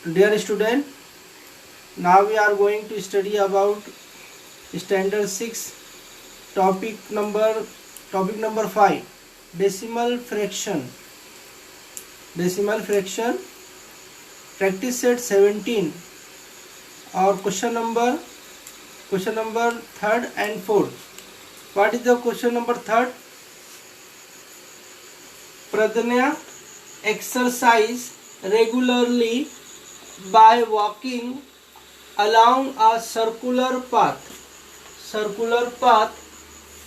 Dear student, now we are going to study about standard 6 topic number 5, decimal fraction. Practice set 17 और question number 3rd and 4th. What is the question number 3rd? Pradnya exercise regularly by walking along a circular path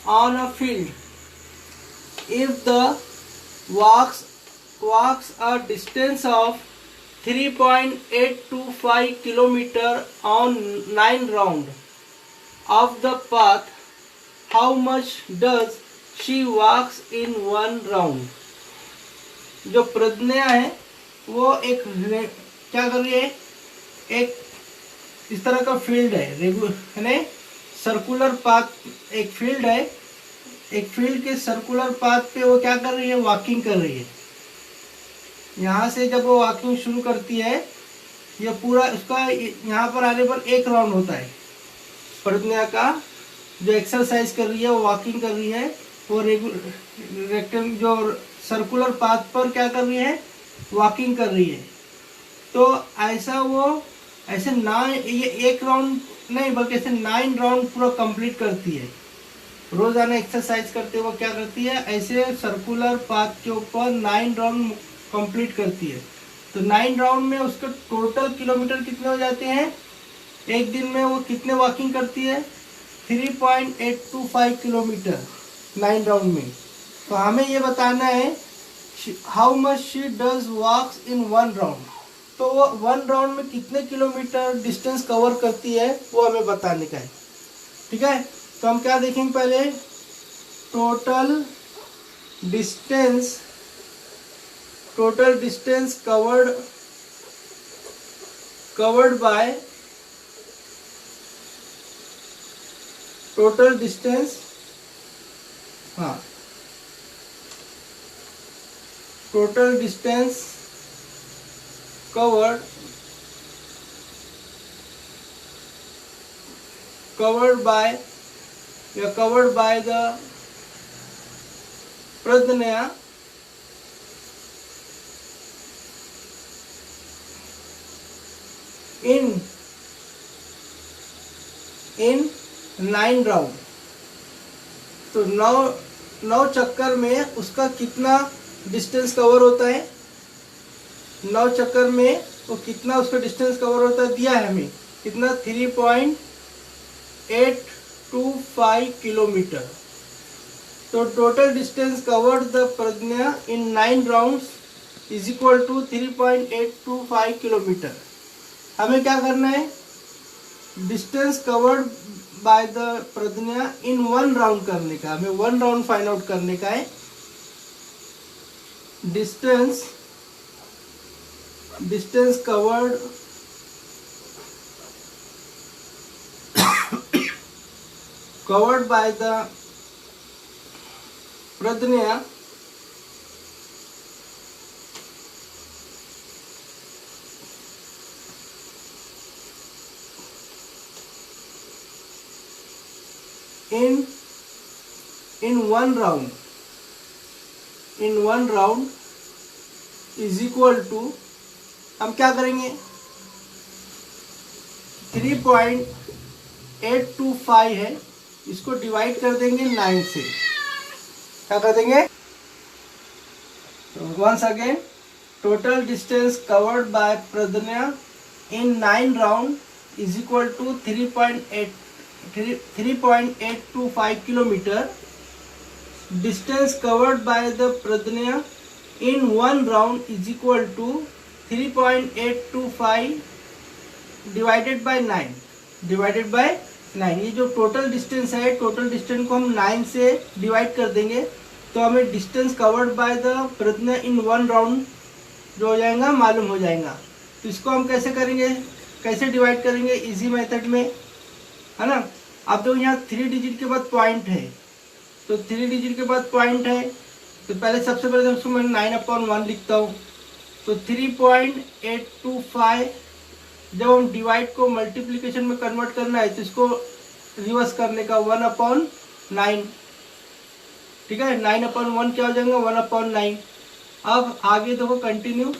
on a field. If the walks a distance of 3.825 km on 9 round of the path, how much does she walks in 1 round? जो प्रज्ञा है वो क्या कर रही है, एक इस तरह का फील्ड है सर्कुलर पाथ, एक फील्ड है, एक फील्ड के सर्कुलर पाथ पे वो क्या कर रही है, वॉकिंग कर रही है। यहाँ से जब वो वॉकिंग शुरू करती है, ये पूरा उसका यहाँ पर आने पर 1 राउंड होता है। प्रज्ञा का जो एक्सरसाइज कर रही है, वो वॉकिंग कर रही है, वो रेक्टेंगल जो सर्कुलर पाथ पर क्या कर रही है, वॉकिंग कर रही है। तो ऐसे ये 1 राउंड नहीं बल्कि ऐसे 9 राउंड पूरा कंप्लीट करती है। रोजाना एक्सरसाइज करते वो क्या करती है, ऐसे सर्कुलर पाथ के ऊपर 9 राउंड कंप्लीट करती है। तो 9 राउंड में उसके टोटल किलोमीटर कितने हो जाते हैं, एक दिन में वो कितने वॉकिंग करती है, 3.825 किलोमीटर 9 राउंड में। तो हमें ये बताना है how much she does walks in 1 round. तो वो 1 राउंड में कितने किलोमीटर डिस्टेंस कवर करती है वो हमें बताने का है। ठीक है, तो हम क्या देखेंगे, पहले total distance covered by total distance covered by the Pradnya in 9 round. तो 9 चक्कर में उसका कितना डिस्टेंस कवर होता है, 9 चक्कर में वो कितना उसका डिस्टेंस कवर होता है, दिया है हमें कितना, 3.825 किलोमीटर। तो total distance covered the Pragya in 9 rounds is equal to 3.825 kilometre. हमें क्या करना है, distance covered by the Pragya in 1 round करने का, हमें 1 राउंड फाइंड आउट करने का है। Distance covered by the Pradnya in 1 round is equal to, हम क्या करेंगे, 3.825 है, इसको डिवाइड कर देंगे 9 से, क्या कर देंगे, once again total distance covered by Pragya in 9 round is equal to 3.825 kilometre. Distance covered by the Pragya in 1 round is equal to 3.825 divided by 9। ये जो टोटल डिस्टेंस है, टोटल डिस्टेंस को हम 9 से डिवाइड कर देंगे, तो हमें distance covered by the Pragya in 1 round जो हो जाएगा मालूम हो जाएगा। तो इसको हम कैसे करेंगे, कैसे डिवाइड करेंगे, इजी मेथड में, है ना। अब तो यहाँ 3 डिजिट के बाद पॉइंट है, तो 3 डिजिट के बाद पॉइंट है, तो पहले सबसे पहले उसको मैं 9/1 लिखता हूँ। तो 3.825 जब हम डिवाइड को मल्टीप्लिकेशन में कन्वर्ट करना है तो इसको रिवर्स करने का 1/9। ठीक है, 9/1 क्या हो जाएगा, 1/9। अब आगे देखो कंटिन्यू।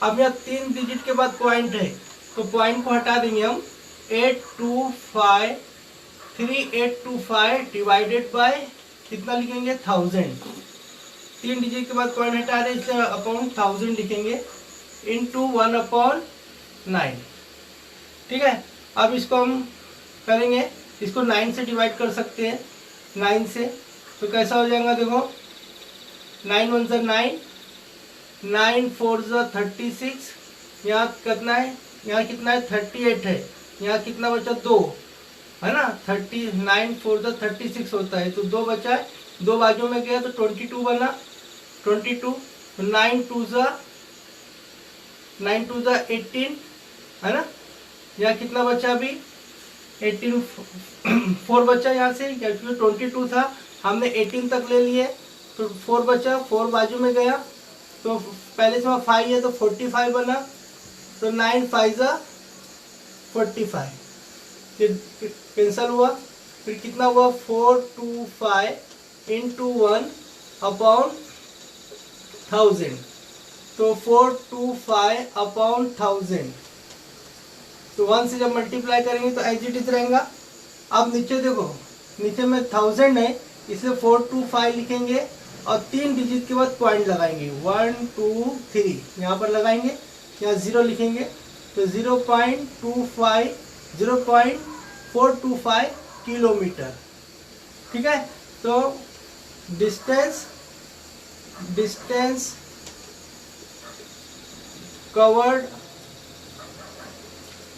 अब यहाँ 3 डिजिट के बाद पॉइंट है तो पॉइंट को हटा देंगे हम। 3825 डिवाइडेड बाय कितना लिखेंगे, 1000। 3 डिजिट के बाद पॉइंट हटा रहे इसलिए अपॉन 1000 लिखेंगे इंटू 1/9। ठीक है, अब इसको हम करेंगे, इसको 9 से डिवाइड कर सकते हैं, 9 से। तो कैसा हो जाएगा देखो, 9 1 ज़ा 9, 9 4 ज़ा 36, यहाँ कितना है, यहाँ कितना है 38 है, यहाँ कितना बचा 2 है ना, 39 4 ज़ा 36 होता है, तो 2 बचा है, 2 बाजू में गया तो 22 बना, 22। 9 2 ज़ा 18 है ना, यहाँ कितना बचा अभी 18, 4 बचा यहाँ से, क्योंकि 22 था हमने 18 तक ले लिए तो 4 बचा, 4 बाजू में गया तो पहले से 5 है तो 45 बना, तो 9 5 ज़ा 45, फिर कैंसल हुआ, फिर कितना हुआ 425 इंटू 1/1000, तो 425/1000। तो 1 से जब मल्टीप्लाई करेंगे तो एज इट इज रहेगा। अब नीचे देखो, नीचे में 1000 है इसलिए 425 लिखेंगे और 3 डिजिट के बाद पॉइंट लगाएंगे, 1 2 3 यहाँ पर लगाएंगे, यहाँ 0 लिखेंगे तो 0.425 किलोमीटर। ठीक है, तो distance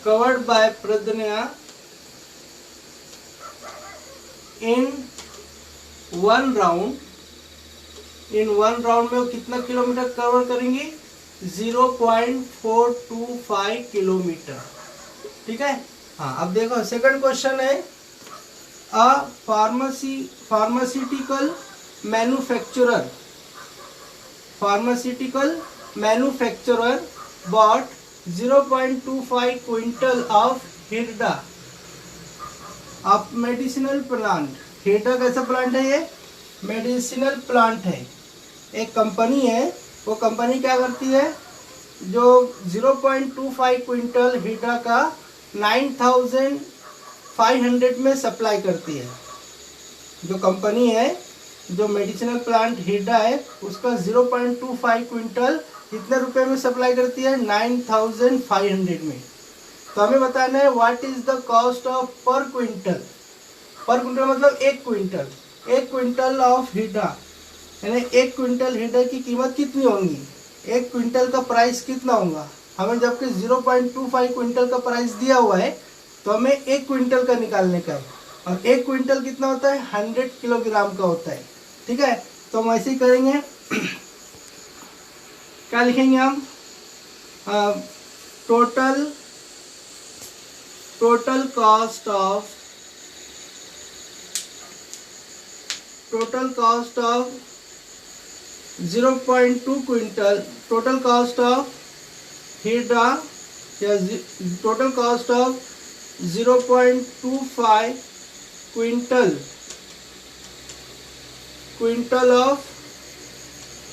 covered by Pradnya in one round में वो कितना किलोमीटर कवर करेंगी, 0.425 किलोमीटर। ठीक है, हाँ अब देखो सेकंड क्वेश्चन है, a pharmaceutical manufacturer bought 0.25 quintal of हिरडा ऑफ मेडिसिनल प्लांट। हिरडा कैसा प्लांट है, ये मेडिसिनल प्लांट है, एक कंपनी है, वो कंपनी क्या करती है, जो 0.25 क्विंटल हिरडा का 9500 में सप्लाई करती है। जो कंपनी है, जो मेडिसिनल प्लांट हिरडा है, उसका 0.25 क्विंटल कितने रुपए में सप्लाई करती है, 9500 में। तो हमें बताना है what is the cost of पर क्विंटल मतलब 1 क्विंटल ऑफ हिरडा, यानी 1 क्विंटल हिरडा की कीमत कितनी होगी, 1 क्विंटल का प्राइस कितना होगा। हमें जबकि 0.25 क्विंटल का प्राइस दिया हुआ है तो हमें 1 क्विंटल का निकालने का है, और 1 क्विंटल कितना होता है, 100 किलोग्राम का होता है। ठीक है, तो हम ऐसे ही करेंगे। क्या लिखेंगे हम, total cost of 0.2 quintal, total cost of हिरडा या total cost of 0.25 quintal of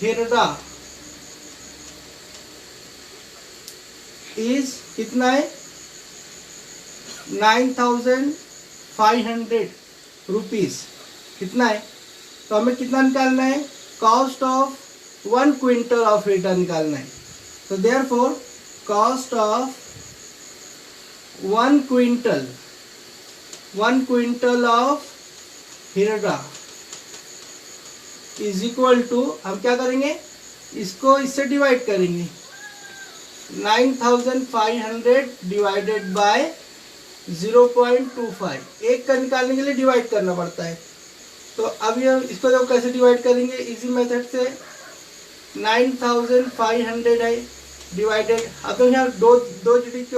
हिरडा इज कितना है, 9500 रुपीज। कितना है, तो हमें कितना निकालना है, कॉस्ट ऑफ 1 क्विंटल ऑफ हिरडा निकालना है। तो therefore cost of 1 quintal of हिरडा इज इक्वल टू, हम क्या करेंगे, इसको इससे डिवाइड करेंगे, 9500 डिवाइडेड बाय 0.25, एक का निकालने के लिए डिवाइड करना पड़ता है। तो अभी हम इसको जब कैसे डिवाइड करेंगे, इजी मेथड से 9500 है डिवाइडेड, अब तो यहाँ दो डिजिट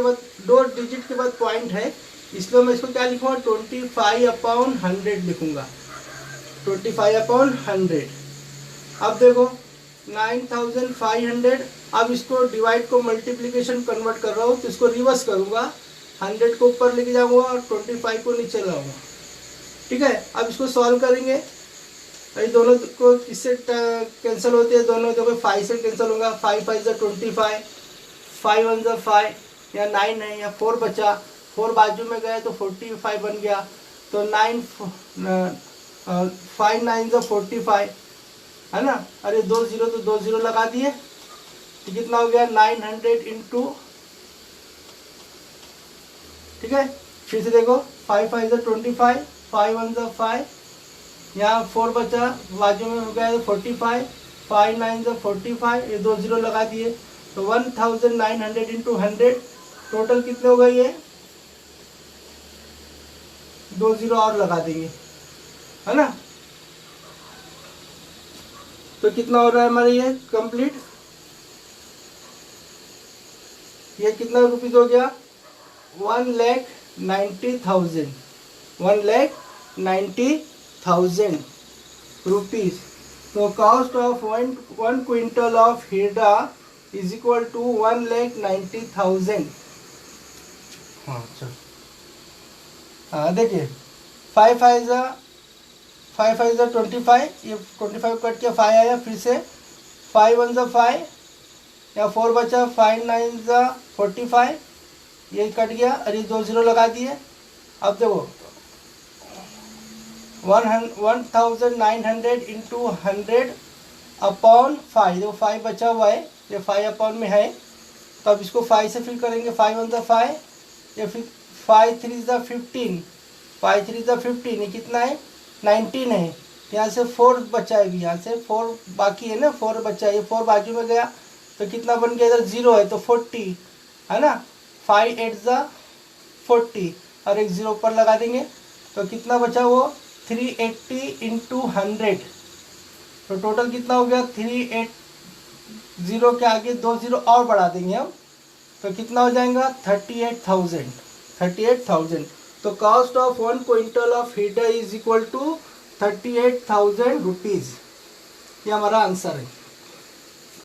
के बाद पॉइंट है, इसलिए मैं इसको क्या लिखूँगा, 25/100 लिखूँगा, 25/100। अब देखो 9500 अब इसको डिवाइड को मल्टीप्लिकेशन कन्वर्ट कर रहा हूँ, तो इसको रिवर्स करूँगा, 100 को ऊपर लेके जाऊँगा और 25 को नीचे लाऊंगा। ठीक है, अब इसको सॉल्व करेंगे। ये दोनों को इससे कैंसिल होते हैं, दोनों देखो 5 से कैंसिल होगा, 5 5 ज़ा 25, 5 1 ज़ा 5, या 9 है या 4 बचा, 4 बाजू में गए तो 45 बन गया, तो 5 9 ज़ा 45 है ना। अरे 2 0 तो 2 0 लगा दिए, तो कितना हो गया 900 इंटू, ठीक है। फिर से देखो 5 5 ज़ा 25, 5 1 ज़ा 5, यहाँ 4 बचा, बाजू में हो गया 45, 5 9 ज़ा 45, ये 2 0 लगा दिए, तो 1900 इंटू 100, टोटल कितने हो गए ये, 2 0 और लगा देंगे, है ना। तो कितना हो रहा है हमारे ये कंप्लीट, ये कितना रुपीज हो गया, 1,90,000, 1,90,000 रुपीज। तो cost of one quintal of hira is equal to 1,90,000। हाँ चलो, हाँ देखिए 5 5 ज़ा 25, ये 25 कट के 5 आया, फिर से 5 1 ज़ा 5, या 4 बचा, 5 9 ज़ा 45, ये कट गया, अरे 2 0 लगा दिए। अब देखो 1900 इंटू 100 अपॉन 5, देखो 5 बचा हुआ है, ये 5 अपॉन में है, तो अब इसको 5 से फिर करेंगे, 5 1 ज़ा 5, या फिर 5 3 ज़ा 15, 5 3 ज़ा 15, ये कितना है 19 है, यहाँ से 4 बचा है, भी यहाँ से 4 बाकी है ना, 4 बचा है, ये 4 बाजू में गया, तो कितना बन गया, इधर 0 है तो 40 है ना, 5 8 ज़ा 40, और एक 0 ऊपर लगा देंगे, तो कितना बचा वो 380 इंटू 100, तो टोटल कितना हो गया 380 के आगे 2 0 और बढ़ा देंगे हम, तो कितना हो जाएगा 38,000। तो cost of 1 quintal of hira is equal to 38,000 rupees, ये हमारा आंसर है।